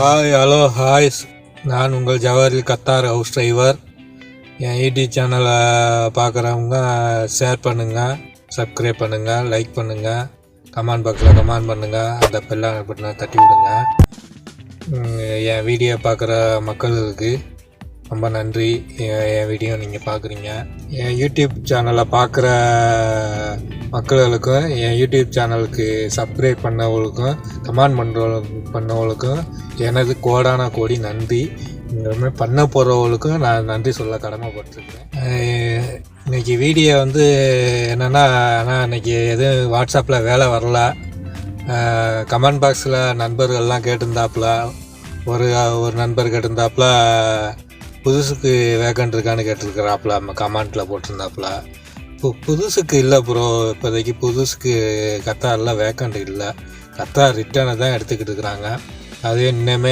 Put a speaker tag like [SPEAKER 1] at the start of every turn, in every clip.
[SPEAKER 1] Hello hi. நான் உங்கள் ஜவஹரில் Qatar house driver. என் YouTube சேனலை பார்க்குறவங்க ஷேர் பண்ணுங்கள், சப்ஸ்கிரைப் பண்ணுங்கள், லைக் பண்ணுங்கள், கமெண்ட் பாக்ஸில் கமெண்ட் பண்ணுங்கள், அந்த பெல் பட்டனை தட்டி விடுங்க. என் வீடியோ பார்க்குற மக்களுக்கு ரொம்ப நன்றி. என் வீடியோ நீங்கள் பார்க்குறீங்க. என் யூடியூப் சேனலை பார்க்குற மக்களுக்கும் என் யூடியூப் சேனலுக்கு சப்ஸ்கிரைப் பண்ணவங்களுக்கும் கமெண்ட் பண்ணவங்களுக்கும் எனது கோடான கோடி நன்றி. இந்த பண்ண போகிறவங்களுக்கும் நான் நன்றி சொல்ல கடமைப்பட்டிருக்கேன். இன்றைக்கி வீடியோ என்னென்னா, ஆனால் இன்றைக்கி எதுவும் வாட்ஸ்அப்பில் வேலை வரல. கமெண்ட் பாக்ஸில் நண்பர்கள்லாம் கேட்டிருந்தாப்புல, ஒரு நண்பர் கேட்டிருந்தாப்புல புதுசுக்கு வேக்கண்ட் இருக்கான்னு கேட்டிருக்கிறாப்புல, நம்ம கமெண்ட்டில் போட்டிருந்தாப்புல. புதுசுக்கு இல்லை ப்ரோ, இப்போதைக்கு புதுசுக்கு கத்தாரில் வேக்கண்ட் இல்லை. கத்தார் ரிட்டர்னை தான் எடுத்துக்கிட்டு இருக்கிறாங்க. அது இன்னுமே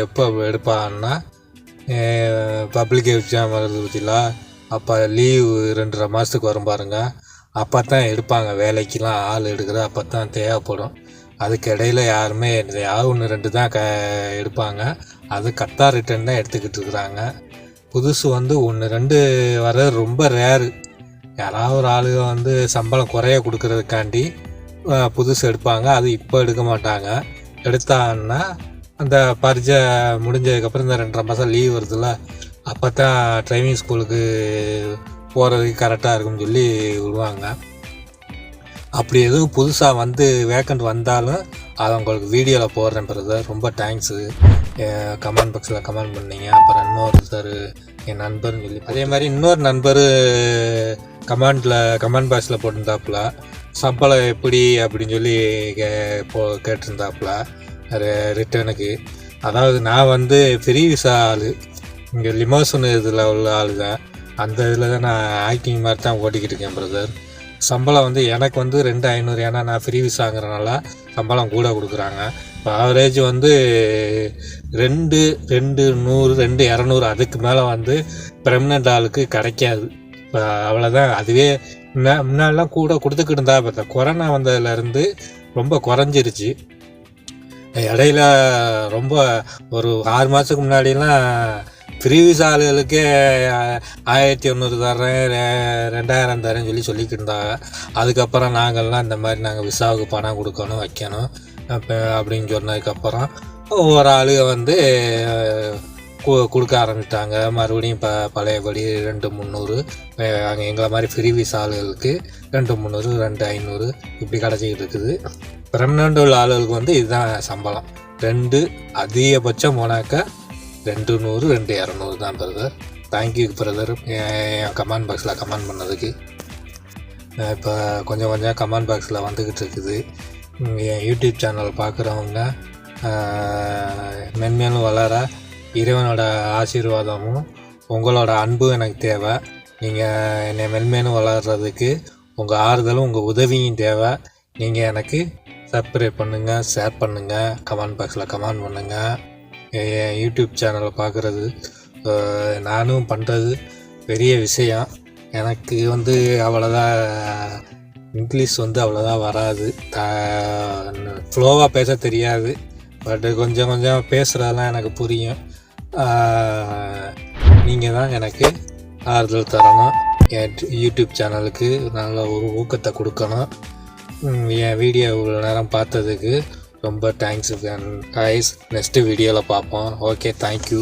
[SPEAKER 1] எப்போ எடுப்பாங்கன்னா, பப்ளிக் எக்ஸாம் வருது பற்றிலா, அப்போ லீவ் 2.5 மாதத்துக்கு வரும் பாருங்க, அப்போ தான் எடுப்பாங்க. வேலைக்கெலாம் ஆள் எடுக்கிற அப்போ தான் தேவைப்படும். அதுக்கு இடையில் யாருமே யாரும் 1-2 தான் எடுப்பாங்க. அது கத்தார் ரிட்டர்ன் தான் எடுத்துக்கிட்டு இருக்கிறாங்க. புதுசு 1-2 வர ரொம்ப ரேரு. யாராவது ஒரு ஆளுங்க சம்பளம் குறைய கொடுக்கறதுக்காண்டி புதுசு எடுப்பாங்க. அது இப்போ எடுக்க மாட்டாங்க. எடுத்தாங்கன்னா அந்த பரீட்சை முடிஞ்சதுக்கப்புறம் இந்த 2.5 மாதம் லீவ் வருதுல்ல, அப்போ தான் ட்ரைவிங் ஸ்கூலுக்கு போகிறதுக்கு கரெக்டாக இருக்குன்னு சொல்லி விடுவாங்க. அப்படி எதுவும் புதுசாக வேக்கண்ட் வந்தாலும் அதை உங்களுக்கு வீடியோவில் போடுறேன் பிரதர். ரொம்ப தேங்க்ஸு. கமெண்ட் பாக்ஸில் கமெண்ட் பண்ணீங்க. அப்புறம் இன்னொருத்தர் என் நண்பர்னு சொல்லி, அதே மாதிரி இன்னொரு நண்பர் கமெண்ட் பாக்ஸில் போட்டிருந்தாப்புல, சம்பளம் எப்படி அப்படின்னு சொல்லி கேட்டிருந்தாப்புல ரிட்டர்னுக்கு. அதாவது நான் ஃப்ரீ விசா ஆள், இங்கே லிமோசன் இதில் உள்ள ஆள் தான். அந்த இதில் தான் நான் ஆக்டிங் மாதிரி தான் ஓட்டிக்கிட்டு இருக்கேன் பிரதர். சம்பளம் எனக்கு 2,500, ஏன்னா நான் ஃப்ரீ விசாங்கிறனால சம்பளம் கூட கொடுக்குறாங்க. இப்போ ஆவரேஜ் 2,100 2,200 அதுக்கு மேலே பெர்மனண்ட் ஆளுக்கு கிடைக்காது. இப்போ அவ்வளோதான். அதுவே முன்னாடிலாம் கூட கொடுத்துக்கிட்டு இருந்தா, பார்த்தா கொரோனா வந்ததுலேருந்து ரொம்ப குறைஞ்சிருச்சு. இடையில ரொம்ப ஒரு 6 மாதத்துக்கு முன்னாடிலாம் ஃப்ரீ விசா ஆளுகளுக்கே 1,100 தரேன், 2,000 தரேன்னு சொல்லிக்கிட்டு இருந்தாங்க. அதுக்கப்புறம் நாங்கள்லாம் இந்த மாதிரி நாங்கள் விசாவுக்கு பணம் கொடுக்கணும் வைக்கணும் அப்படின்னு சொன்னதுக்கப்புறம் ஒவ்வொரு ஆளுங்க கொடுக்க ஆரம்பிச்சிட்டாங்க. மறுபடியும் பழையபடி 2,300, அங்கே எங்களை மாதிரி ஃப்ரீ விசா ஆளுகளுக்கு 2,300 2,500 இப்படி கிடச்சிக்கிட்டு இருக்குது. பெர்மனண்ட் உள்ள ஆளுகளுக்கு இதுதான் சம்பளம். அதிகபட்சம் போனாக்கா 2,100 2,200 தான் பிரதர். தேங்க்யூ பிரதர், என் கமெண்ட் பாக்ஸில் கமெண்ட் பண்ணதுக்கு. இப்போ கொஞ்சம் கமெண்ட் பாக்ஸில் வந்துக்கிட்டு இருக்குது. என் யூடியூப் சேனல் பார்க்குறவங்க மென்மேலும் வளர இறைவனோட ஆசீர்வாதமும் உங்களோட அன்பும் எனக்கு தேவை. நீங்கள் என்னை மென்மேலும் வளர்கிறதுக்கு உங்கள் ஆறுதலும் உங்கள் உதவியும் தேவை. நீங்கள் எனக்கு சப்ஸ்கிரைப் பண்ணுங்கள், ஷேர் பண்ணுங்கள், கமெண்ட் பாக்ஸில் கமெண்ட் பண்ணுங்கள். என் யூடியூப் சேனலை பார்க்குறது நானும் பண்ணுறது பெரிய விஷயம். எனக்கு அவ்வளோதான் இங்கிலீஷ் அவ்வளோதான் வராது, ஃப்ளோவாக பேச தெரியாது. பட் கொஞ்சம் பேசுகிறதெல்லாம் எனக்கு புரியும். நீங்கள் தான் எனக்கு ஆறுதல் தரணும். என் யூடியூப் சேனலுக்கு நல்ல ஒரு ஊக்கத்தை கொடுக்கணும். என் வீடியோ இவ்வளோ நேரம் பார்த்ததுக்கு ரொம்ப தேங்க்ஸ் கைஸ். நெக்ஸ்ட்டு வீடியோவில் பார்ப்போம். Okay, thank you.